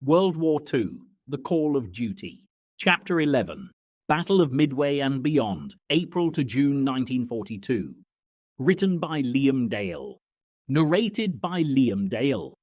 World War II, The Call of Duty. Chapter 11, Battle of Midway and Beyond, April to June 1942. Written by Liam Dale. Narrated by Liam Dale.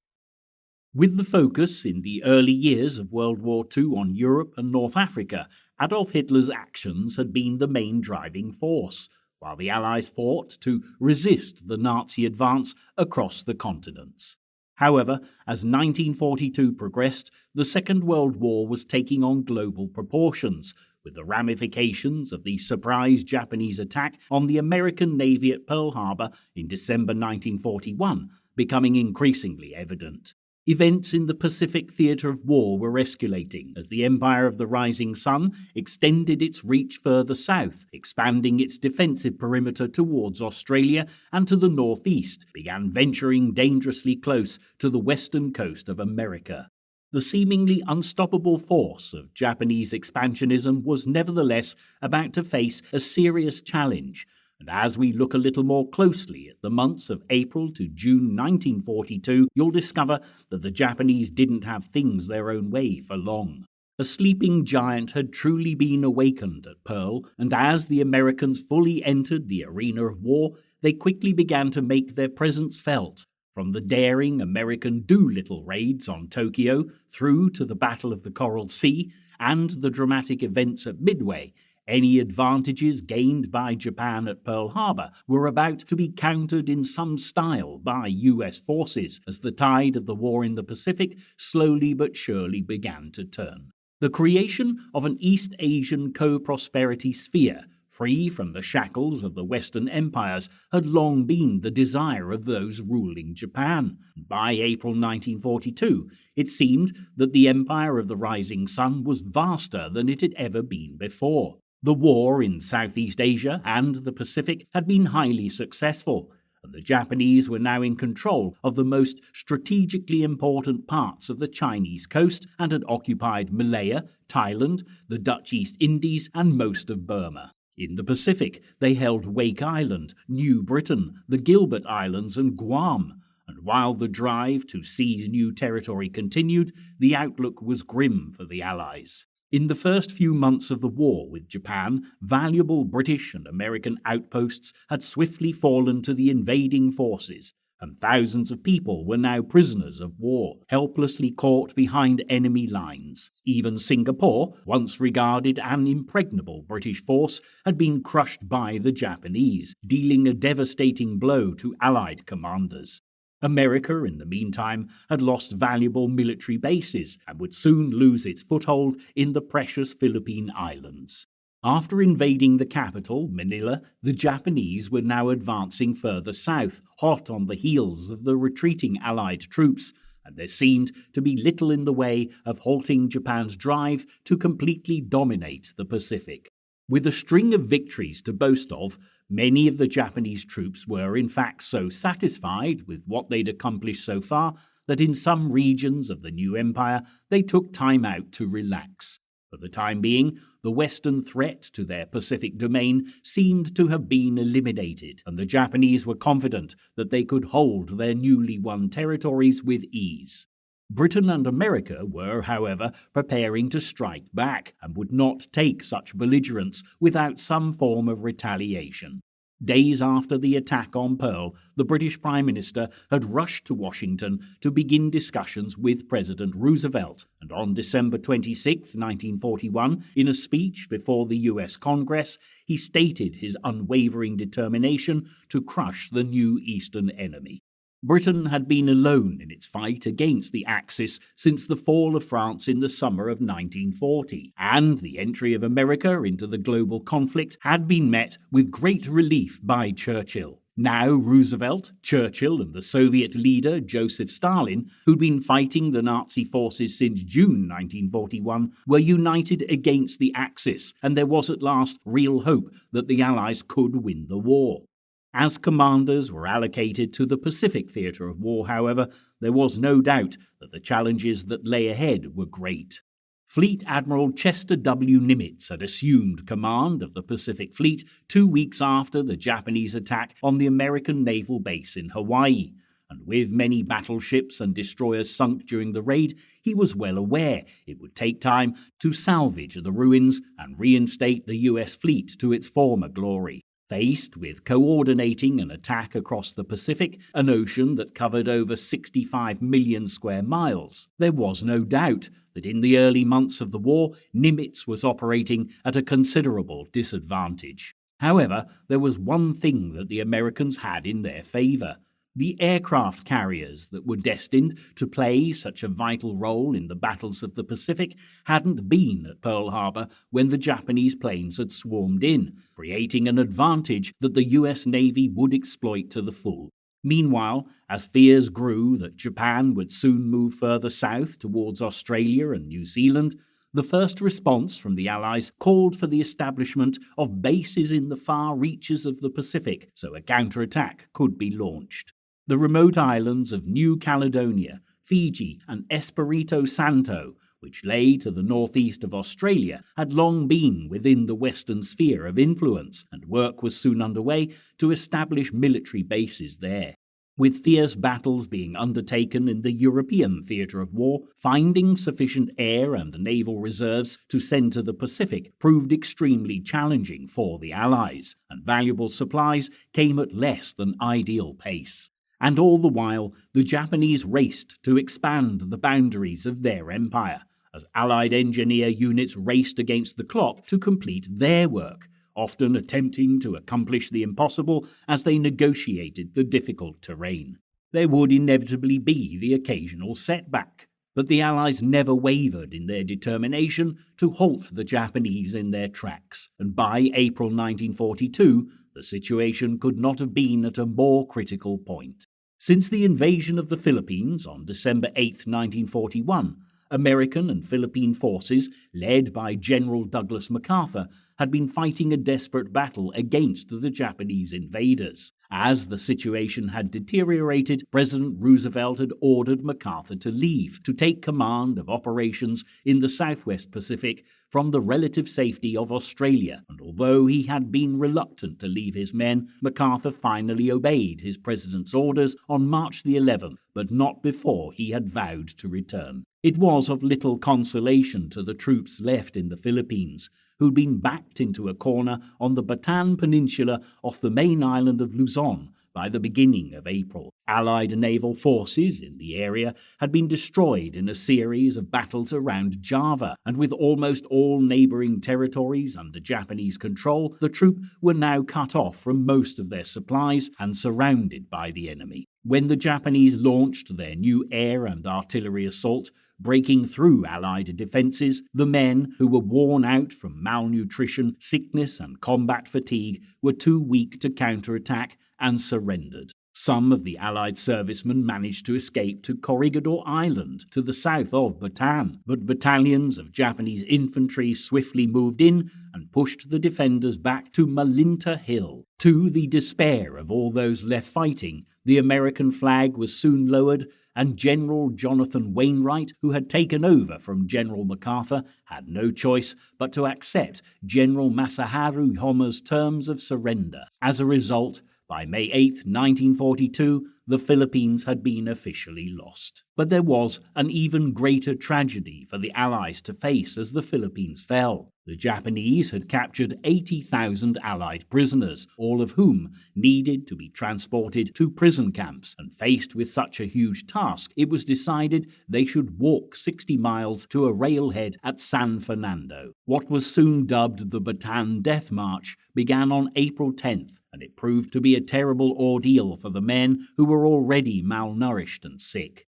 With the focus in the early years of World War II on Europe and North Africa, Adolf Hitler's actions had been the main driving force, while the Allies fought to resist the Nazi advance across the continents. However, as 1942 progressed, the Second World War was taking on global proportions, with the ramifications of the surprise Japanese attack on the American Navy at Pearl Harbour in December 1941 becoming increasingly evident. Events in the Pacific theatre of war were escalating as the Empire of the Rising Sun extended its reach further south, expanding its defensive perimeter towards Australia and to the northeast, began venturing dangerously close to the western coast of America. The seemingly unstoppable force of Japanese expansionism was nevertheless about to face a serious challenge, and as we look a little more closely at the months of April to June 1942, you'll discover that the Japanese didn't have things their own way for long. A sleeping giant had truly been awakened at Pearl, and as the Americans fully entered the arena of war, they quickly began to make their presence felt. From the daring American Doolittle raids on Tokyo through to the Battle of the Coral Sea and the dramatic events at Midway, any advantages gained by Japan at Pearl Harbour were about to be countered in some style by US forces as the tide of the war in the Pacific slowly but surely began to turn. The creation of an East Asian co-prosperity sphere, free from the shackles of the Western empires, had long been the desire of those ruling Japan. By April 1942, it seemed that the Empire of the Rising Sun was vaster than it had ever been before. The war in Southeast Asia and the Pacific had been highly successful, and the Japanese were now in control of the most strategically important parts of the Chinese coast and had occupied Malaya, Thailand, the Dutch East Indies, and most of Burma. In the Pacific, they held Wake Island, New Britain, the Gilbert Islands, and Guam. And while the drive to seize new territory continued, the outlook was grim for the Allies. In the first few months of the war with Japan, valuable British and American outposts had swiftly fallen to the invading forces, and thousands of people were now prisoners of war, helplessly caught behind enemy lines. Even Singapore, once regarded an impregnable British force, had been crushed by the Japanese, dealing a devastating blow to Allied commanders. America, in the meantime, had lost valuable military bases and would soon lose its foothold in the precious Philippine Islands. After invading the capital, Manila, the Japanese were now advancing further south, hot on the heels of the retreating Allied troops, and there seemed to be little in the way of halting Japan's drive to completely dominate the Pacific. With a string of victories to boast of, many of the Japanese troops were in fact so satisfied with what they'd accomplished so far that in some regions of the new empire they took time out to relax. For the time being, the Western threat to their Pacific domain seemed to have been eliminated, and the Japanese were confident that they could hold their newly won territories with ease. Britain and America were, however, preparing to strike back and would not take such belligerence without some form of retaliation. Days after the attack on Pearl, the British Prime Minister had rushed to Washington to begin discussions with President Roosevelt, and on December 26, 1941, in a speech before the US Congress, he stated his unwavering determination to crush the new Eastern enemy. Britain had been alone in its fight against the Axis since the fall of France in the summer of 1940, and the entry of America into the global conflict had been met with great relief by Churchill. Now Roosevelt, Churchill, and the Soviet leader Joseph Stalin, who'd been fighting the Nazi forces since June 1941, were united against the Axis, and there was at last real hope that the Allies could win the war. As commanders were allocated to the Pacific theatre of war, however, there was no doubt that the challenges that lay ahead were great. Fleet Admiral Chester W. Nimitz had assumed command of the Pacific Fleet 2 weeks after the Japanese attack on the American naval base in Hawaii, and with many battleships and destroyers sunk during the raid, he was well aware it would take time to salvage the ruins and reinstate the US fleet to its former glory. Faced with coordinating an attack across the Pacific, an ocean that covered over 65 million square miles, there was no doubt that in the early months of the war, Nimitz was operating at a considerable disadvantage. However, there was one thing that the Americans had in their favor. The aircraft carriers that were destined to play such a vital role in the battles of the Pacific hadn't been at Pearl Harbour when the Japanese planes had swarmed in, creating an advantage that the US Navy would exploit to the full. Meanwhile, as fears grew that Japan would soon move further south towards Australia and New Zealand, the first response from the Allies called for the establishment of bases in the far reaches of the Pacific so a counterattack could be launched. The remote islands of New Caledonia, Fiji, and Espiritu Santo, which lay to the northeast of Australia, had long been within the Western sphere of influence, and work was soon underway to establish military bases there. With fierce battles being undertaken in the European theatre of war, finding sufficient air and naval reserves to send to the Pacific proved extremely challenging for the Allies, and valuable supplies came at less than ideal pace. And all the while, the Japanese raced to expand the boundaries of their empire, as Allied engineer units raced against the clock to complete their work, often attempting to accomplish the impossible as they negotiated the difficult terrain. There would inevitably be the occasional setback, but the Allies never wavered in their determination to halt the Japanese in their tracks, and by April 1942, the situation could not have been at a more critical point. Since the invasion of the Philippines on December 8, 1941, American and Philippine forces, led by General Douglas MacArthur, had been fighting a desperate battle against the Japanese invaders. As the situation had deteriorated, President Roosevelt had ordered MacArthur to leave to take command of operations in the Southwest Pacific from the relative safety of Australia, and although he had been reluctant to leave his men, MacArthur finally obeyed his president's orders on March the 11th, but not before he had vowed to return. It was of little consolation to the troops left in the Philippines, who'd been backed into a corner on the Bataan Peninsula off the main island of Luzon by the beginning of April. Allied naval forces in the area had been destroyed in a series of battles around Java, and with almost all neighbouring territories under Japanese control, the troops were now cut off from most of their supplies and surrounded by the enemy. When the Japanese launched their new air and artillery assault, breaking through Allied defences, the men, who were worn out from malnutrition, sickness and combat fatigue, were too weak to counterattack and surrendered. Some of the Allied servicemen managed to escape to Corregidor Island to the south of Bataan, but battalions of Japanese infantry swiftly moved in and pushed the defenders back to Malinta Hill. To the despair of all those left fighting, the American flag was soon lowered, and General Jonathan Wainwright, who had taken over from General MacArthur, had no choice but to accept General Masaharu Homa's terms of surrender. As a result, by May 8, 1942, the Philippines had been officially lost. But there was an even greater tragedy for the Allies to face as the Philippines fell. The Japanese had captured 80,000 Allied prisoners, all of whom needed to be transported to prison camps, and faced with such a huge task, it was decided they should walk 60 miles to a railhead at San Fernando. What was soon dubbed the Bataan Death March began on April 10th, and it proved to be a terrible ordeal for the men who were already malnourished and sick.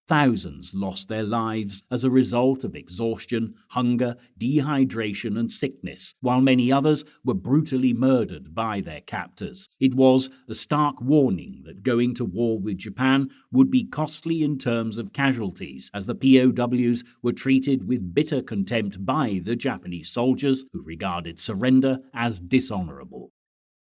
Thousands lost their lives as a result of exhaustion, hunger, dehydration and sickness, while many others were brutally murdered by their captors. It was a stark warning that going to war with Japan would be costly in terms of casualties, as the POWs were treated with bitter contempt by the Japanese soldiers, who regarded surrender as dishonorable.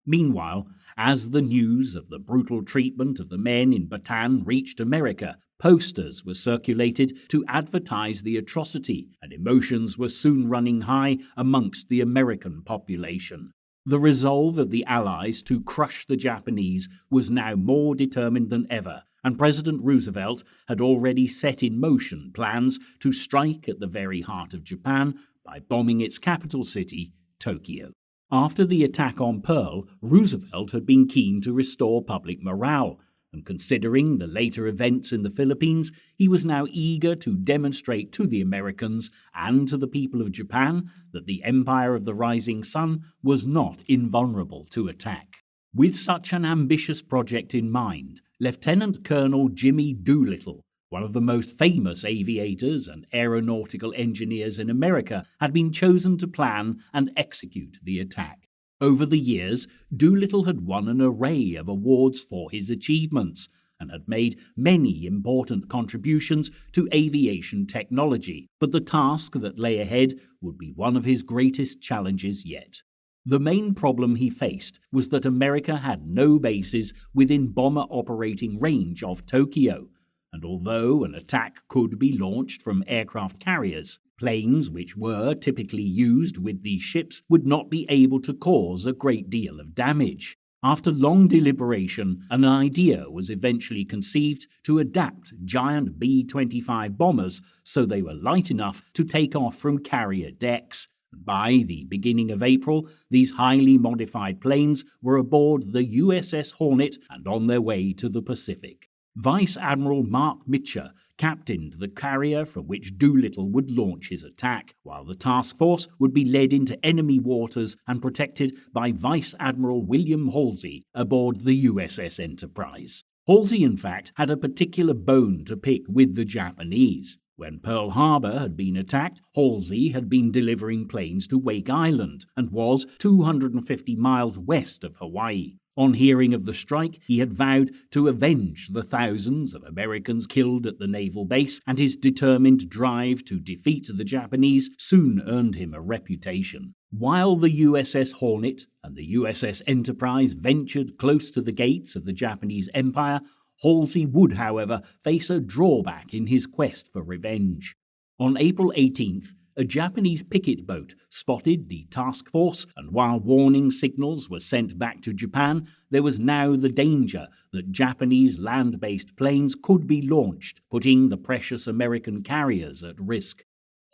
Meanwhile, as the news of the brutal treatment of the men in Bataan reached America, posters were circulated to advertise the atrocity, and emotions were soon running high amongst the American population. The resolve of the Allies to crush the Japanese was now more determined than ever, and President Roosevelt had already set in motion plans to strike at the very heart of Japan by bombing its capital city, Tokyo. After the attack on Pearl, Roosevelt had been keen to restore public morale, and considering the later events in the Philippines, he was now eager to demonstrate to the Americans and to the people of Japan that the Empire of the Rising Sun was not invulnerable to attack. With such an ambitious project in mind, Lieutenant Colonel Jimmy Doolittle, one of the most famous aviators and aeronautical engineers in America, had been chosen to plan and execute the attack. Over the years, Doolittle had won an array of awards for his achievements and had made many important contributions to aviation technology, but the task that lay ahead would be one of his greatest challenges yet. The main problem he faced was that America had no bases within bomber operating range of Tokyo, and although an attack could be launched from aircraft carriers, planes which were typically used with these ships would not be able to cause a great deal of damage. After long deliberation, an idea was eventually conceived to adapt giant B-25 bombers so they were light enough to take off from carrier decks. By the beginning of April, these highly modified planes were aboard the USS Hornet and on their way to the Pacific. Vice Admiral Mark Mitcher captained the carrier from which Doolittle would launch his attack, while the task force would be led into enemy waters and protected by Vice Admiral William Halsey aboard the USS Enterprise. Halsey, in fact, had a particular bone to pick with the Japanese. When Pearl Harbour had been attacked, Halsey had been delivering planes to Wake Island and was 250 miles west of Hawaii. On hearing of the strike, he had vowed to avenge the thousands of Americans killed at the naval base, and his determined drive to defeat the Japanese soon earned him a reputation. While the USS Hornet and the USS Enterprise ventured close to the gates of the Japanese Empire, Halsey would, however, face a drawback in his quest for revenge. On April 18th, a Japanese picket boat spotted the task force, and while warning signals were sent back to Japan, there was now the danger that Japanese land-based planes could be launched, putting the precious American carriers at risk.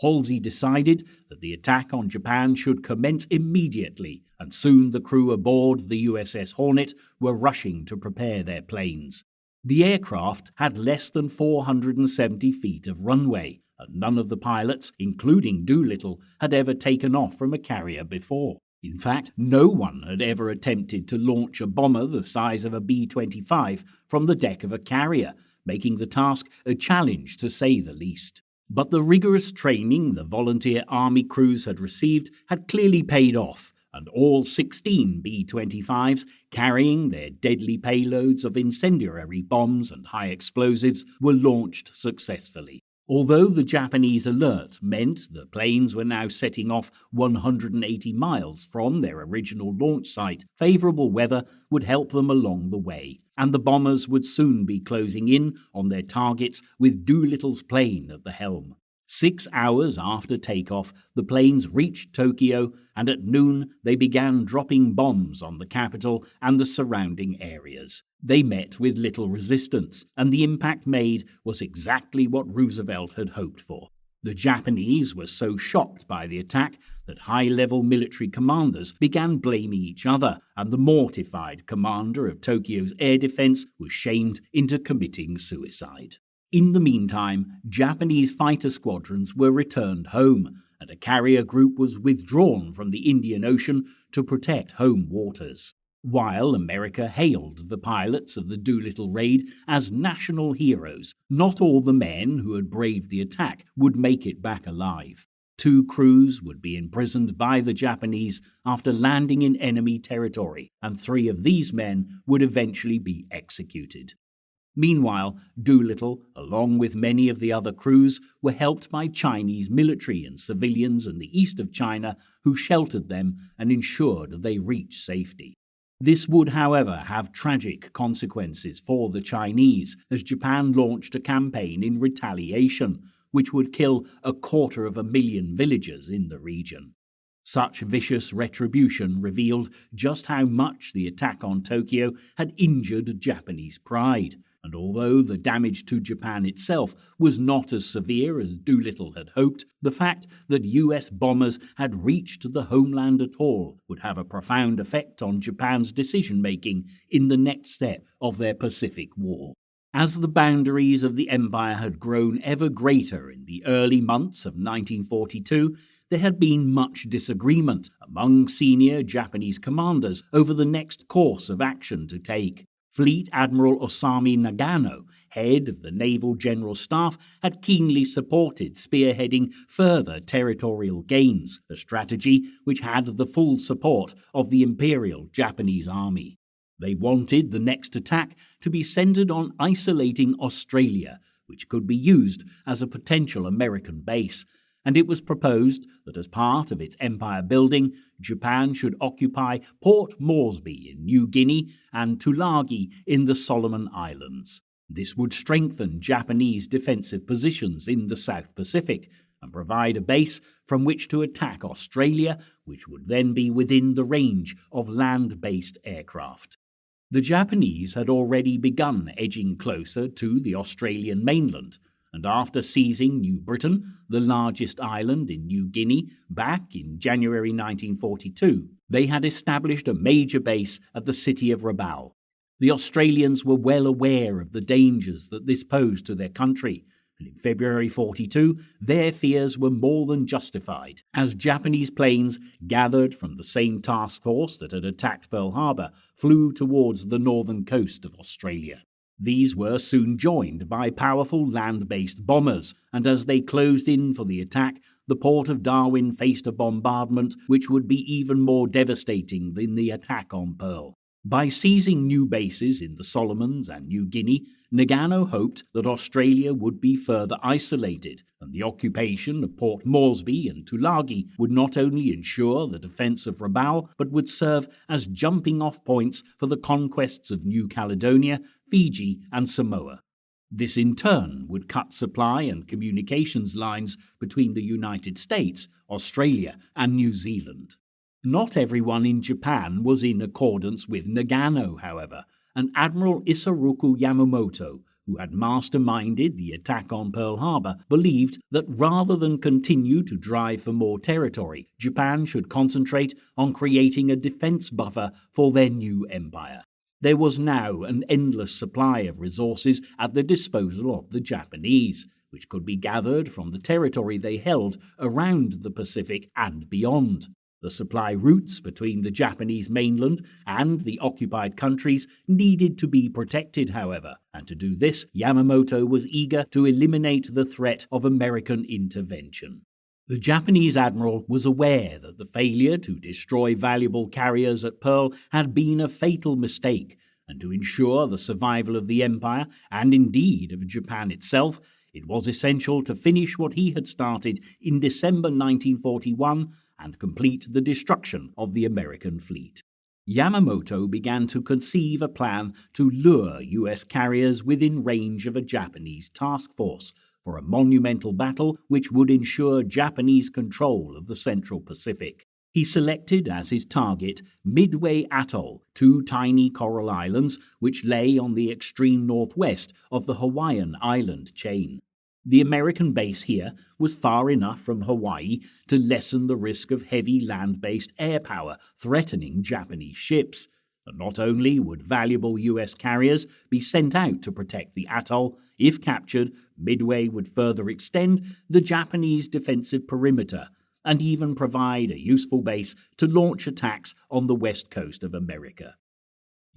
Halsey decided that the attack on Japan should commence immediately, and soon the crew aboard the USS Hornet were rushing to prepare their planes. The aircraft had less than 470 feet of runway, and none of the pilots, including Doolittle, had ever taken off from a carrier before. In fact, no one had ever attempted to launch a bomber the size of a B-25 from the deck of a carrier, making the task a challenge to say the least. But the rigorous training the volunteer Army crews had received had clearly paid off, and all 16 B-25s, carrying their deadly payloads of incendiary bombs and high explosives, were launched successfully. Although the Japanese alert meant the planes were now setting off 180 miles from their original launch site, favorable weather would help them along the way, and the bombers would soon be closing in on their targets with Doolittle's plane at the helm. 6 hours after takeoff, the planes reached Tokyo, and at noon they began dropping bombs on the capital and the surrounding areas. They met with little resistance, and the impact made was exactly what Roosevelt had hoped for. The Japanese were so shocked by the attack that high-level military commanders began blaming each other, and the mortified commander of Tokyo's air defense was shamed into committing suicide. In the meantime, Japanese fighter squadrons were returned home, and a carrier group was withdrawn from the Indian Ocean to protect home waters. While America hailed the pilots of the Doolittle raid as national heroes, not all the men who had braved the attack would make it back alive. 2 crews would be imprisoned by the Japanese after landing in enemy territory, and 3 of these men would eventually be executed. Meanwhile, Doolittle, along with many of the other crews, were helped by Chinese military and civilians in the east of China who sheltered them and ensured they reached safety. This would, however, have tragic consequences for the Chinese, as Japan launched a campaign in retaliation, which would kill 250,000 villagers in the region. Such vicious retribution revealed just how much the attack on Tokyo had injured Japanese pride, And although the damage to Japan itself was not as severe as Doolittle had hoped, the fact that US bombers had reached the homeland at all would have a profound effect on Japan's decision-making in the next step of their Pacific War. As the boundaries of the empire had grown ever greater in the early months of 1942, there had been much disagreement among senior Japanese commanders over the next course of action to take. Fleet Admiral Osamu Nagano, head of the Naval General Staff, had keenly supported spearheading further territorial gains, a strategy which had the full support of the Imperial Japanese Army. They wanted the next attack to be centered on isolating Australia, which could be used as a potential American base, and it was proposed that as part of its empire building, Japan should occupy Port Moresby in New Guinea and Tulagi in the Solomon Islands. This would strengthen Japanese defensive positions in the South Pacific and provide a base from which to attack Australia, which would then be within the range of land-based aircraft. The Japanese had already begun edging closer to the Australian mainland, and after seizing New Britain, the largest island in New Guinea, back in January 1942, they had established a major base at the city of Rabaul. The Australians were well aware of the dangers that this posed to their country, and in February 1942, their fears were more than justified, as Japanese planes gathered from the same task force that had attacked Pearl Harbour flew towards the northern coast of Australia. These were soon joined by powerful land-based bombers, and as they closed in for the attack, the port of Darwin faced a bombardment which would be even more devastating than the attack on Pearl. By seizing new bases in the Solomons and New Guinea, Nagano hoped that Australia would be further isolated, and the occupation of Port Moresby and Tulagi would not only ensure the defence of Rabaul, but would serve as jumping-off points for the conquests of New Caledonia, Fiji and Samoa. This in turn would cut supply and communications lines between the United States, Australia and New Zealand. Not everyone in Japan was in accordance with Nagano, however, and Admiral Isoroku Yamamoto, who had masterminded the attack on Pearl Harbour, believed that rather than continue to drive for more territory, Japan should concentrate on creating a defence buffer for their new empire. There was now an endless supply of resources at the disposal of the Japanese, which could be gathered from the territory they held around the Pacific and beyond. The supply routes between the Japanese mainland and the occupied countries needed to be protected, however, and to do this, Yamamoto was eager to eliminate the threat of American intervention. The Japanese admiral was aware that the failure to destroy valuable carriers at Pearl had been a fatal mistake, and to ensure the survival of the empire, and indeed of Japan itself, it was essential to finish what he had started in December 1941 and complete the destruction of the American fleet. Yamamoto began to conceive a plan to lure US carriers within range of a Japanese task force for a monumental battle which would ensure Japanese control of the Central Pacific. He selected as his target Midway Atoll, two tiny coral islands which lay on the extreme northwest of the Hawaiian island chain. The American base here was far enough from Hawaii to lessen the risk of heavy land-based air power threatening Japanese ships. And not only would valuable US carriers be sent out to protect the atoll, if captured, Midway would further extend the Japanese defensive perimeter and even provide a useful base to launch attacks on the west coast of America.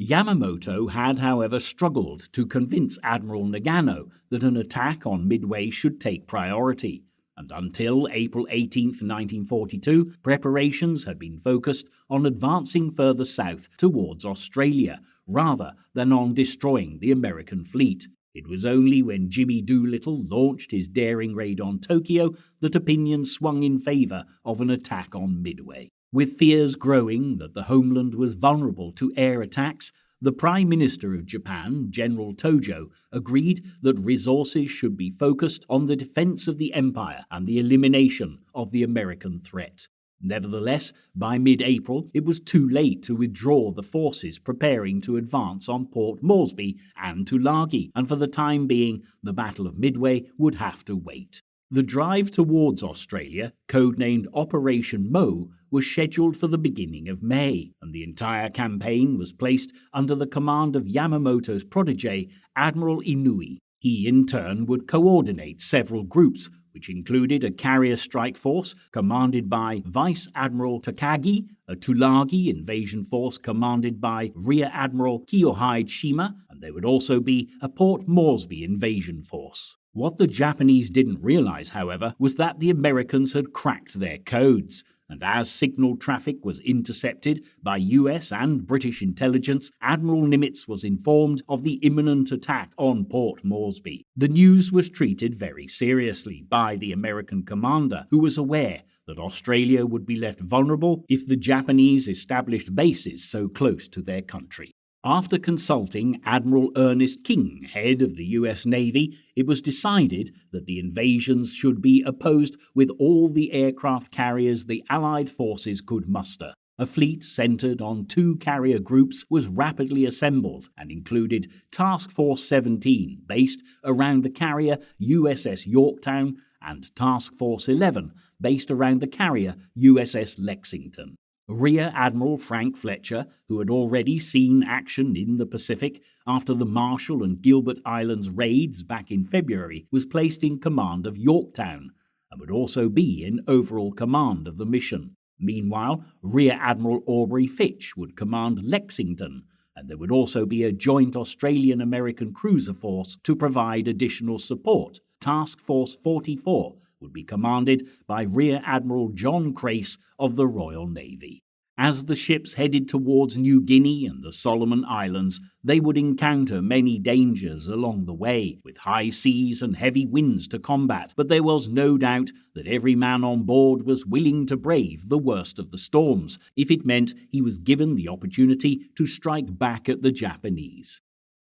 Yamamoto had, however, struggled to convince Admiral Nagano that an attack on Midway should take priority, and until April 18, 1942, preparations had been focused on advancing further south towards Australia, rather than on destroying the American fleet. It was only when Jimmy Doolittle launched his daring raid on Tokyo that opinion swung in favour of an attack on Midway. With fears growing that the homeland was vulnerable to air attacks, the Prime Minister of Japan, General Tojo, agreed that resources should be focused on the defense of the empire and the elimination of the American threat. Nevertheless, by mid-April, it was too late to withdraw the forces preparing to advance on Port Moresby and Tulagi, and for the time being, the Battle of Midway would have to wait. The drive towards Australia, codenamed Operation Mo, was scheduled for the beginning of May, and the entire campaign was placed under the command of Yamamoto's protege, Admiral Inouye. He, in turn, would coordinate several groups, which included a carrier strike force commanded by Vice Admiral Takagi, a Tulagi invasion force commanded by Rear Admiral Kiyohide Shima, and there would also be a Port Moresby invasion force. What the Japanese didn't realize, however, was that the Americans had cracked their codes, and as signal traffic was intercepted by US and British intelligence, Admiral Nimitz was informed of the imminent attack on Port Moresby. The news was treated very seriously by the American commander, who was aware that Australia would be left vulnerable if the Japanese established bases so close to their country. After consulting Admiral Ernest King, head of the US Navy, it was decided that the invasions should be opposed with all the aircraft carriers the Allied forces could muster. A fleet centered on 2 carrier groups was rapidly assembled and included Task Force 17, based around the carrier USS Yorktown, and Task Force 11, based around the carrier USS Lexington. Rear Admiral Frank Fletcher, who had already seen action in the Pacific after the Marshall and Gilbert Islands raids back in February, was placed in command of Yorktown and would also be in overall command of the mission. Meanwhile, Rear Admiral Aubrey Fitch would command Lexington, and there would also be a joint Australian-American cruiser force to provide additional support. Task Force 44 would be commanded by Rear Admiral John Crace of the Royal Navy. As the ships headed towards New Guinea and the Solomon Islands, they would encounter many dangers along the way, with high seas and heavy winds to combat, but there was no doubt that every man on board was willing to brave the worst of the storms, if it meant he was given the opportunity to strike back at the Japanese.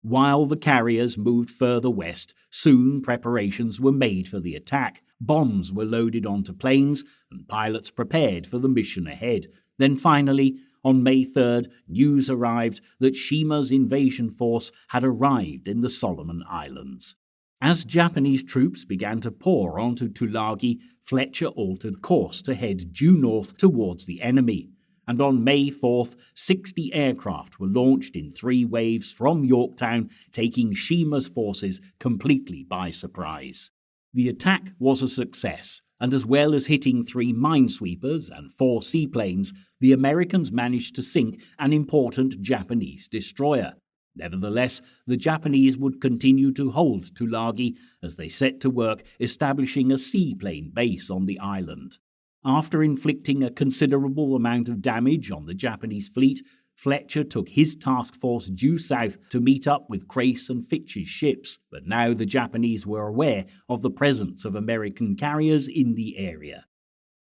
While the carriers moved further west, soon preparations were made for the attack. Bombs were loaded onto planes, and pilots prepared for the mission ahead. Then finally, on May 3rd, news arrived that Shima's invasion force had arrived in the Solomon Islands. As Japanese troops began to pour onto Tulagi, Fletcher altered course to head due north towards the enemy. And on May 4th, 60 aircraft were launched in 3 waves from Yorktown, taking Shima's forces completely by surprise. The attack was a success, and as well as hitting 3 minesweepers and 4 seaplanes, the Americans managed to sink an important Japanese destroyer. Nevertheless, the Japanese would continue to hold Tulagi as they set to work establishing a seaplane base on the island. After inflicting a considerable amount of damage on the Japanese fleet, Fletcher took his task force due south to meet up with Crace and Fitch's ships, but now the Japanese were aware of the presence of American carriers in the area.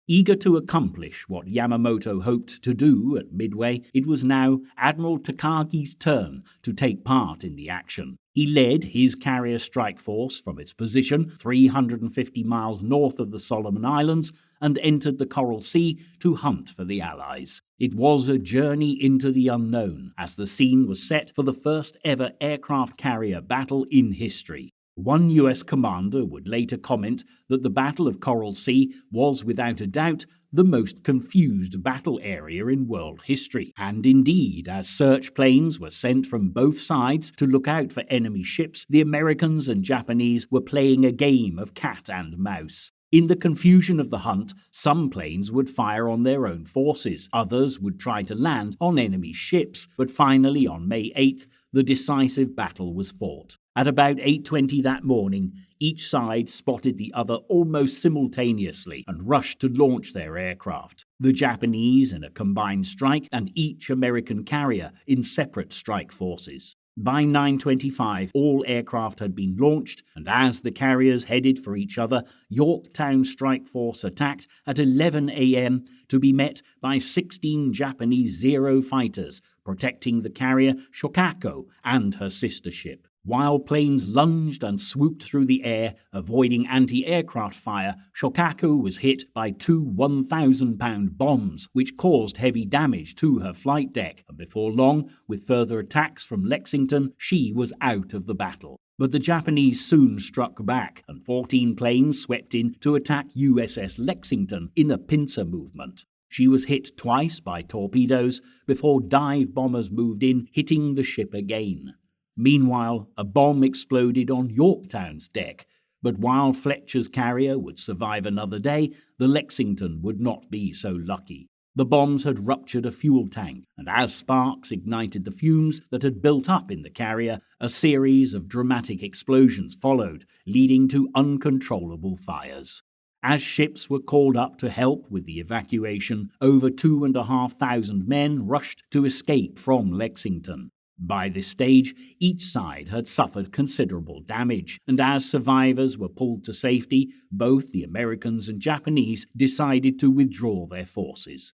Eager to accomplish what Yamamoto hoped to do at Midway, it was now Admiral Takagi's turn to take part in the action. He led his carrier strike force from its position 350 miles north of the Solomon Islands and entered the Coral Sea to hunt for the Allies. It was a journey into the unknown, as the scene was set for the first ever aircraft carrier battle in history. One US commander would later comment that the Battle of Coral Sea was without a doubt the most confused battle area in world history, and indeed, as search planes were sent from both sides to look out for enemy ships, the Americans and Japanese were playing a game of cat and mouse. In the confusion of the hunt, some planes would fire on their own forces, others would try to land on enemy ships, but finally on May 8th, the decisive battle was fought. At about 8:20 that morning, each side spotted the other almost simultaneously and rushed to launch their aircraft. The Japanese in a combined strike and each American carrier in separate strike forces. By 9:25, all aircraft had been launched, and as the carriers headed for each other, Yorktown Strike Force attacked at 11 a.m. to be met by 16 Japanese Zero fighters protecting the carrier Shokako and her sister ship. While planes lunged and swooped through the air, avoiding anti-aircraft fire, Shokaku was hit by two 1,000-pound bombs, which caused heavy damage to her flight deck, and before long, with further attacks from Lexington, she was out of the battle. But the Japanese soon struck back, and 14 planes swept in to attack USS Lexington in a pincer movement. She was hit twice by torpedoes before dive bombers moved in, hitting the ship again. Meanwhile, a bomb exploded on Yorktown's deck, but while Fletcher's carrier would survive another day, the Lexington would not be so lucky. The bombs had ruptured a fuel tank, and as sparks ignited the fumes that had built up in the carrier, a series of dramatic explosions followed, leading to uncontrollable fires. As ships were called up to help with the evacuation, over 2,500 men rushed to escape from Lexington. By this stage, each side had suffered considerable damage, and as survivors were pulled to safety, both the Americans and Japanese decided to withdraw their forces.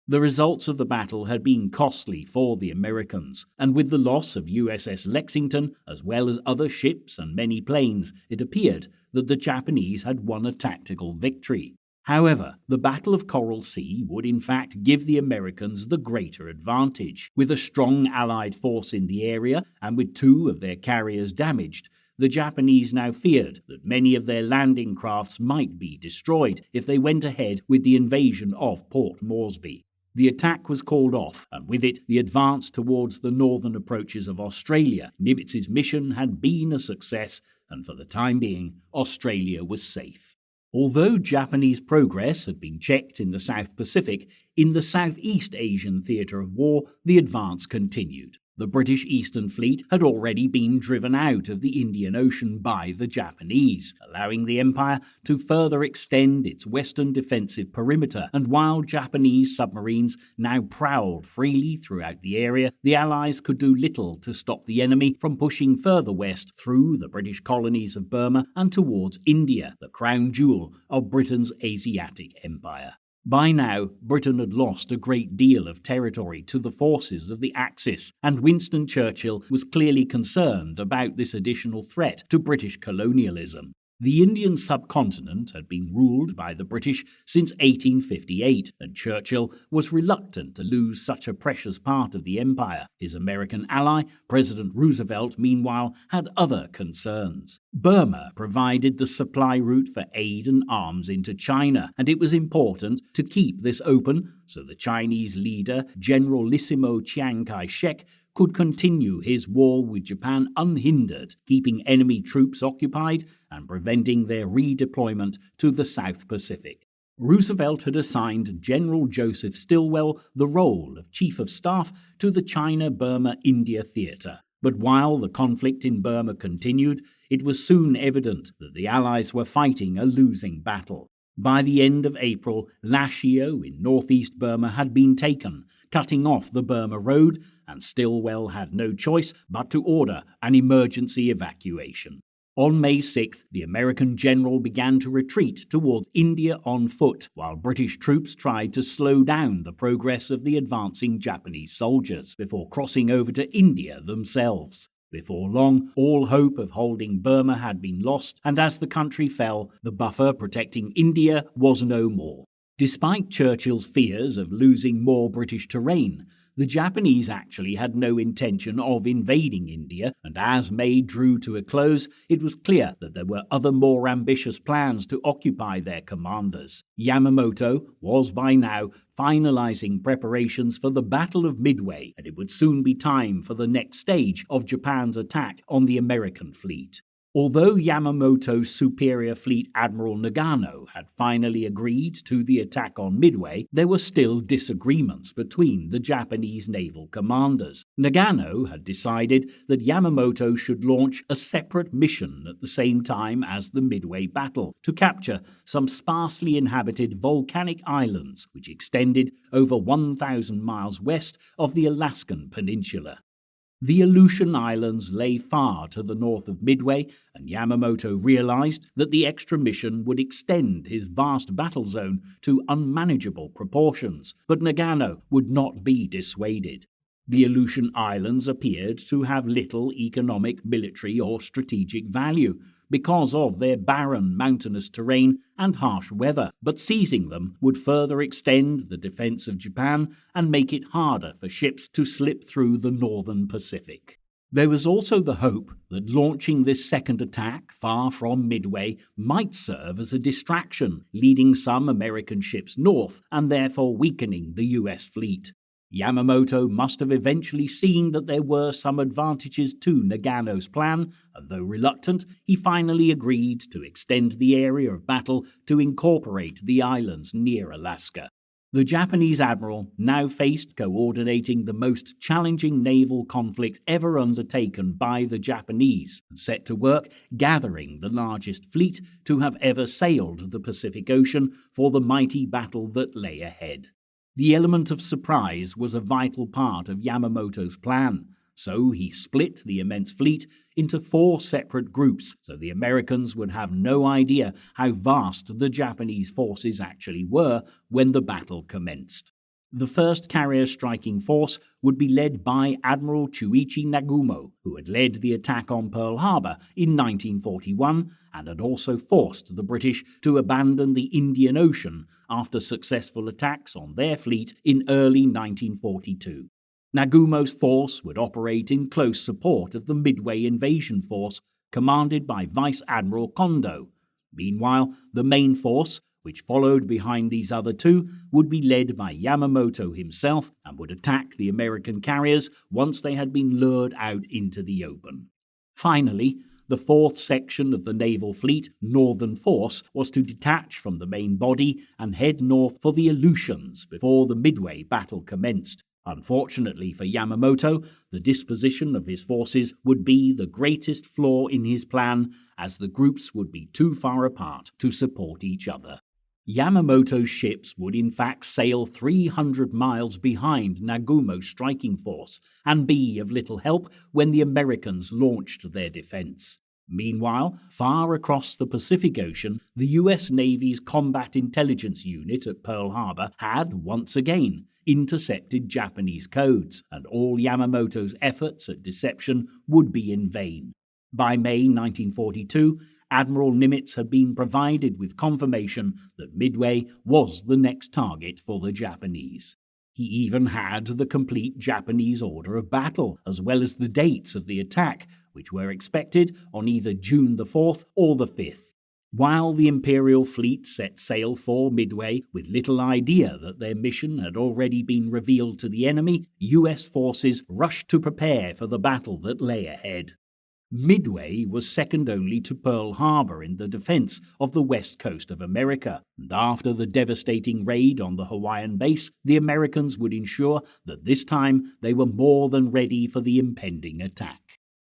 The results of the battle had been costly for the Americans, and with the loss of USS Lexington, as well as other ships and many planes, it appeared that the Japanese had won a tactical victory. However, the Battle of Coral Sea would in fact give the Americans the greater advantage. With a strong Allied force in the area and with two of their carriers damaged, the Japanese now feared that many of their landing crafts might be destroyed if they went ahead with the invasion of Port Moresby. The attack was called off, and with it the advance towards the northern approaches of Australia. Nimitz's mission had been a success, and for the time being, Australia was safe. Although Japanese progress had been checked in the South Pacific, in the Southeast Asian theatre of war, the advance continued. The British Eastern Fleet had already been driven out of the Indian Ocean by the Japanese, allowing the Empire to further extend its western defensive perimeter, and while Japanese submarines now prowled freely throughout the area, the Allies could do little to stop the enemy from pushing further west through the British colonies of Burma and towards India, the crown jewel of Britain's Asiatic empire. By now, Britain had lost a great deal of territory to the forces of the Axis, and Winston Churchill was clearly concerned about this additional threat to British colonialism. The Indian subcontinent had been ruled by the British since 1858, and Churchill was reluctant to lose such a precious part of the empire. His American ally, President Roosevelt, meanwhile, had other concerns. Burma provided the supply route for aid and arms into China, and it was important to keep this open so the Chinese leader, Generalissimo Chiang Kai-shek, could continue his war with Japan unhindered, keeping enemy troops occupied and preventing their redeployment to the South Pacific. Roosevelt had assigned General Joseph Stilwell the role of Chief of Staff to the China-Burma-India theatre. But while the conflict in Burma continued, it was soon evident that the Allies were fighting a losing battle. By the end of April, Lashio in northeast Burma had been taken, cutting off the Burma Road, and Stilwell had no choice but to order an emergency evacuation. On May 6th, the American general began to retreat towards India on foot, while British troops tried to slow down the progress of the advancing Japanese soldiers before crossing over to India themselves. Before long, all hope of holding Burma had been lost, and as the country fell, the buffer protecting India was no more. Despite Churchill's fears of losing more British terrain, the Japanese actually had no intention of invading India, and as May drew to a close, it was clear that there were other more ambitious plans to occupy their commanders. Yamamoto was by now finalizing preparations for the Battle of Midway, and it would soon be time for the next stage of Japan's attack on the American fleet. Although Yamamoto's superior fleet Admiral Nagano had finally agreed to the attack on Midway, there were still disagreements between the Japanese naval commanders. Nagano had decided that Yamamoto should launch a separate mission at the same time as the Midway battle to capture some sparsely inhabited volcanic islands which extended over 1,000 miles west of the Alaskan Peninsula. The Aleutian Islands lay far to the north of Midway, and Yamamoto realized that the extra mission would extend his vast battle zone to unmanageable proportions, but Nagano would not be dissuaded. The Aleutian Islands appeared to have little economic, military, or strategic value because of their barren, mountainous terrain and harsh weather, but seizing them would further extend the defense of Japan and make it harder for ships to slip through the northern Pacific. There was also the hope that launching this second attack far from Midway might serve as a distraction, leading some American ships north and therefore weakening the US fleet. Yamamoto must have eventually seen that there were some advantages to Nagano's plan, and though reluctant, he finally agreed to extend the area of battle to incorporate the islands near Alaska. The Japanese admiral now faced coordinating the most challenging naval conflict ever undertaken by the Japanese, and set to work gathering the largest fleet to have ever sailed the Pacific Ocean for the mighty battle that lay ahead. The element of surprise was a vital part of Yamamoto's plan, so he split the immense fleet into 4 separate groups so the Americans would have no idea how vast the Japanese forces actually were when the battle commenced. The first carrier-striking force would be led by Admiral Chuichi Nagumo, who had led the attack on Pearl Harbour in 1941 and had also forced the British to abandon the Indian Ocean after successful attacks on their fleet in early 1942. Nagumo's force would operate in close support of the Midway invasion force commanded by Vice Admiral Kondo. Meanwhile, the main force, which followed behind these other 2, would be led by Yamamoto himself and would attack the American carriers once they had been lured out into the open. Finally, the 4th section of the naval fleet, Northern Force, was to detach from the main body and head north for the Aleutians before the Midway battle commenced. Unfortunately for Yamamoto, the disposition of his forces would be the greatest flaw in his plan, as the groups would be too far apart to support each other. Yamamoto's ships would in fact sail 300 miles behind Nagumo's striking force and be of little help when the Americans launched their defense. Meanwhile, far across the Pacific Ocean, the US Navy's Combat Intelligence Unit at Pearl Harbour had, once again, intercepted Japanese codes, and all Yamamoto's efforts at deception would be in vain. By May 1942, Admiral Nimitz had been provided with confirmation that Midway was the next target for the Japanese. He even had the complete Japanese order of battle, as well as the dates of the attack, which were expected on either June the 4th or the 5th. While the Imperial fleet set sail for Midway with little idea that their mission had already been revealed to the enemy, US forces rushed to prepare for the battle that lay ahead. Midway was second only to Pearl Harbour in the defense of the west coast of America, and after the devastating raid on the Hawaiian base, the Americans would ensure that this time they were more than ready for the impending attack.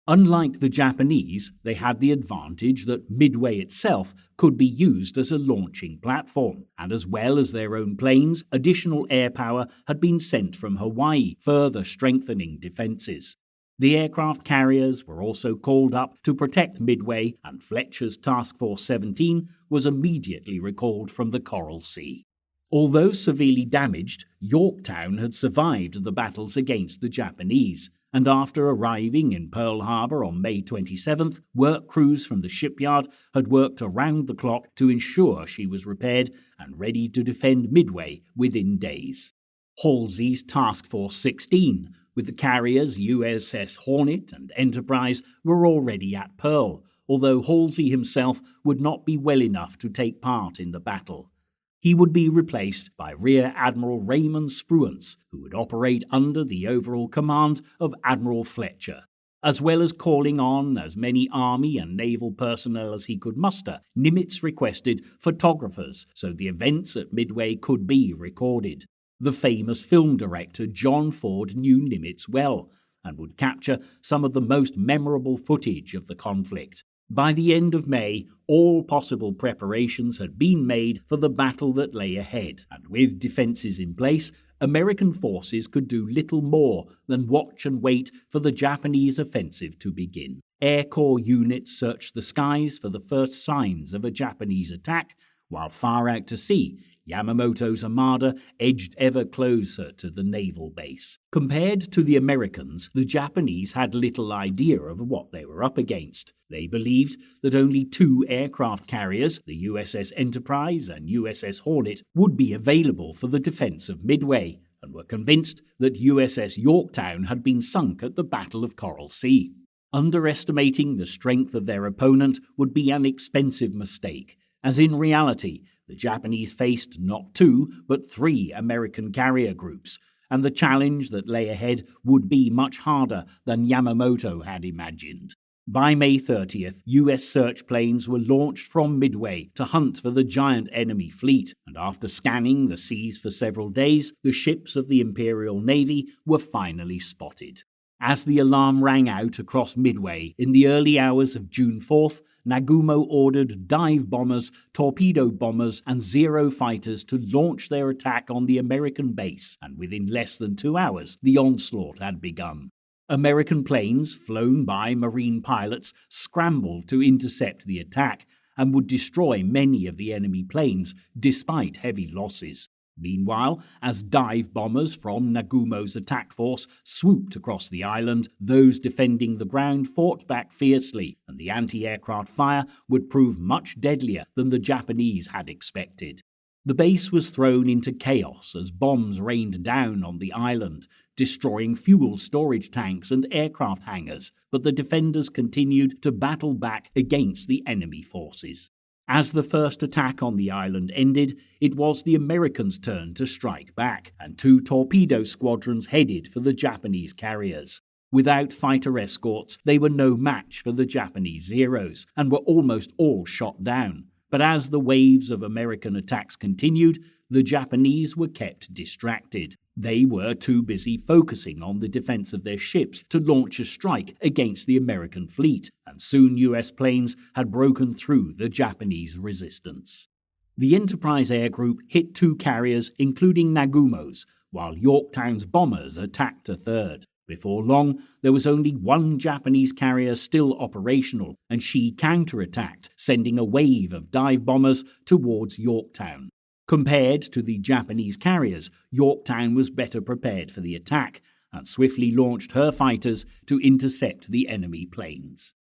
Unlike the Japanese, they had the advantage that Midway itself could be used as a launching platform, and as well as their own planes, additional air power had been sent from Hawaii, further strengthening defenses. The aircraft carriers were also called up to protect Midway, and Fletcher's Task Force 17 was immediately recalled from the Coral Sea. Although severely damaged, Yorktown had survived the battles against the Japanese, and after arriving in Pearl Harbour on May 27th, work crews from the shipyard had worked around the clock to ensure she was repaired and ready to defend Midway within days. Halsey's Task Force 16, with the carriers USS Hornet and Enterprise, were already at Pearl, although Halsey himself would not be well enough to take part in the battle. He would be replaced by Rear Admiral Raymond Spruance, who would operate under the overall command of Admiral Fletcher. As well as calling on as many Army and naval personnel as he could muster, Nimitz requested photographers so the events at Midway could be recorded. The famous film director John Ford knew Nimitz well and would capture some of the most memorable footage of the conflict. By the end of May, all possible preparations had been made for the battle that lay ahead, and with defenses in place, American forces could do little more than watch and wait for the Japanese offensive to begin. Air Corps units searched the skies for the first signs of a Japanese attack, while far out to sea, Yamamoto's armada edged ever closer to the naval base. Compared to the Americans, the Japanese had little idea of what they were up against. They believed that only 2 aircraft carriers, the USS Enterprise and USS Hornet, would be available for the defense of Midway, and were convinced that USS Yorktown had been sunk at the Battle of Coral Sea. Underestimating the strength of their opponent would be an expensive mistake, as in reality, the Japanese faced not 2, but 3 American carrier groups, and the challenge that lay ahead would be much harder than Yamamoto had imagined. By May 30th, US search planes were launched from Midway to hunt for the giant enemy fleet, and after scanning the seas for several days, the ships of the Imperial Navy were finally spotted. As the alarm rang out across Midway in the early hours of June 4th, Nagumo ordered dive bombers, torpedo bombers, and Zero fighters to launch their attack on the American base, and within less than 2 hours, the onslaught had begun. American planes, flown by Marine pilots, scrambled to intercept the attack and would destroy many of the enemy planes despite heavy losses. Meanwhile, as dive bombers from Nagumo's attack force swooped across the island, those defending the ground fought back fiercely, and the anti-aircraft fire would prove much deadlier than the Japanese had expected. The base was thrown into chaos as bombs rained down on the island, destroying fuel storage tanks and aircraft hangars, but the defenders continued to battle back against the enemy forces. As the first attack on the island ended, it was the Americans' turn to strike back, and 2 torpedo squadrons headed for the Japanese carriers. Without fighter escorts, they were no match for the Japanese Zeros, and were almost all shot down. But as the waves of American attacks continued, the Japanese were kept distracted. They were too busy focusing on the defense of their ships to launch a strike against the American fleet, and soon US planes had broken through the Japanese resistance. The Enterprise Air Group hit 2 carriers, including Nagumo's, while Yorktown's bombers attacked a third. Before long, there was only 1 Japanese carrier still operational, and she counterattacked, sending a wave of dive bombers towards Yorktown. Compared to the Japanese carriers, Yorktown was better prepared for the attack, and swiftly launched her fighters to intercept the enemy planes.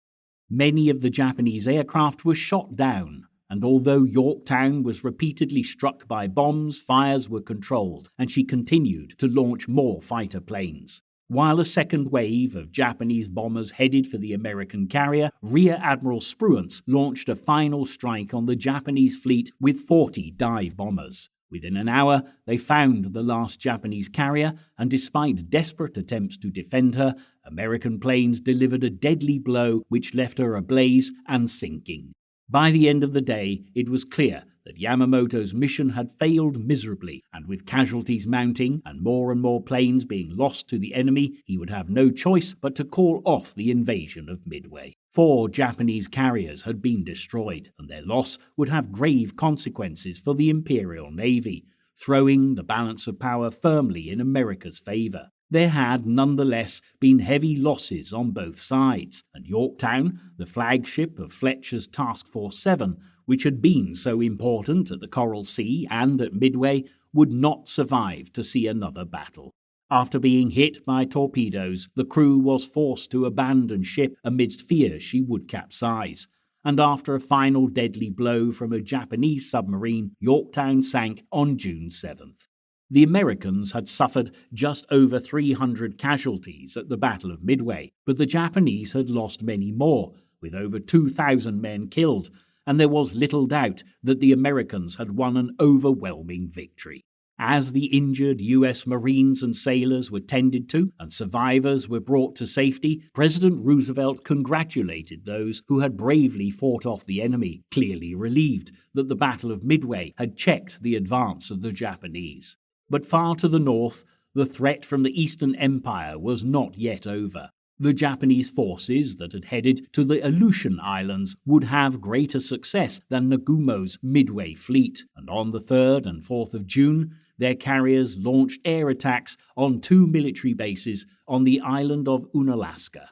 Many of the Japanese aircraft were shot down, and although Yorktown was repeatedly struck by bombs, fires were controlled, and she continued to launch more fighter planes. While a second wave of Japanese bombers headed for the American carrier, Rear Admiral Spruance launched a final strike on the Japanese fleet with 40 dive bombers. Within an hour, they found the last Japanese carrier, and despite desperate attempts to defend her, American planes delivered a deadly blow which left her ablaze and sinking. By the end of the day, it was clear that Yamamoto's mission had failed miserably, and with casualties mounting and more planes being lost to the enemy, he would have no choice but to call off the invasion of Midway. 4 Japanese carriers had been destroyed, and their loss would have grave consequences for the Imperial Navy, throwing the balance of power firmly in America's favor. There had nonetheless been heavy losses on both sides, and Yorktown, the flagship of Fletcher's Task Force 7, which had been so important at the Coral Sea and at Midway, would not survive to see another battle. After being hit by torpedoes, the crew was forced to abandon ship amidst fears she would capsize, and after a final deadly blow from a Japanese submarine, Yorktown sank on June 7th. The Americans had suffered just over 300 casualties at the Battle of Midway, but the Japanese had lost many more, with over 2,000 men killed, and there was little doubt that the Americans had won an overwhelming victory. As the injured US Marines and sailors were tended to and survivors were brought to safety, President Roosevelt congratulated those who had bravely fought off the enemy, clearly relieved that the Battle of Midway had checked the advance of the Japanese. But far to the north, the threat from the Eastern Empire was not yet over. The Japanese forces that had headed to the Aleutian Islands would have greater success than Nagumo's Midway fleet, and on the 3rd and 4th of June, their carriers launched air attacks on 2 military bases on the island of Unalaska.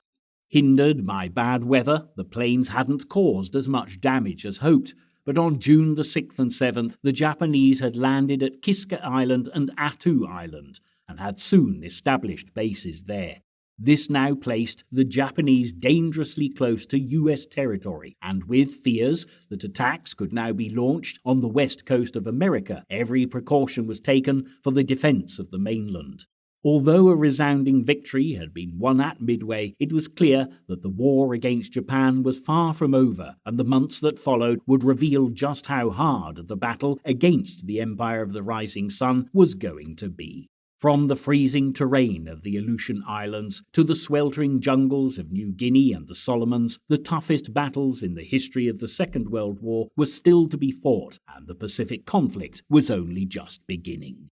Hindered by bad weather, the planes hadn't caused as much damage as hoped, but on June the 6th and 7th, the Japanese had landed at Kiska Island and Attu Island, and had soon established bases there. This now placed the Japanese dangerously close to US territory, and with fears that attacks could now be launched on the west coast of America, every precaution was taken for the defense of the mainland. Although a resounding victory had been won at Midway, it was clear that the war against Japan was far from over, and the months that followed would reveal just how hard the battle against the Empire of the Rising Sun was going to be. From the freezing terrain of the Aleutian Islands to the sweltering jungles of New Guinea and the Solomons, the toughest battles in the history of the Second World War were still to be fought, and the Pacific conflict was only just beginning.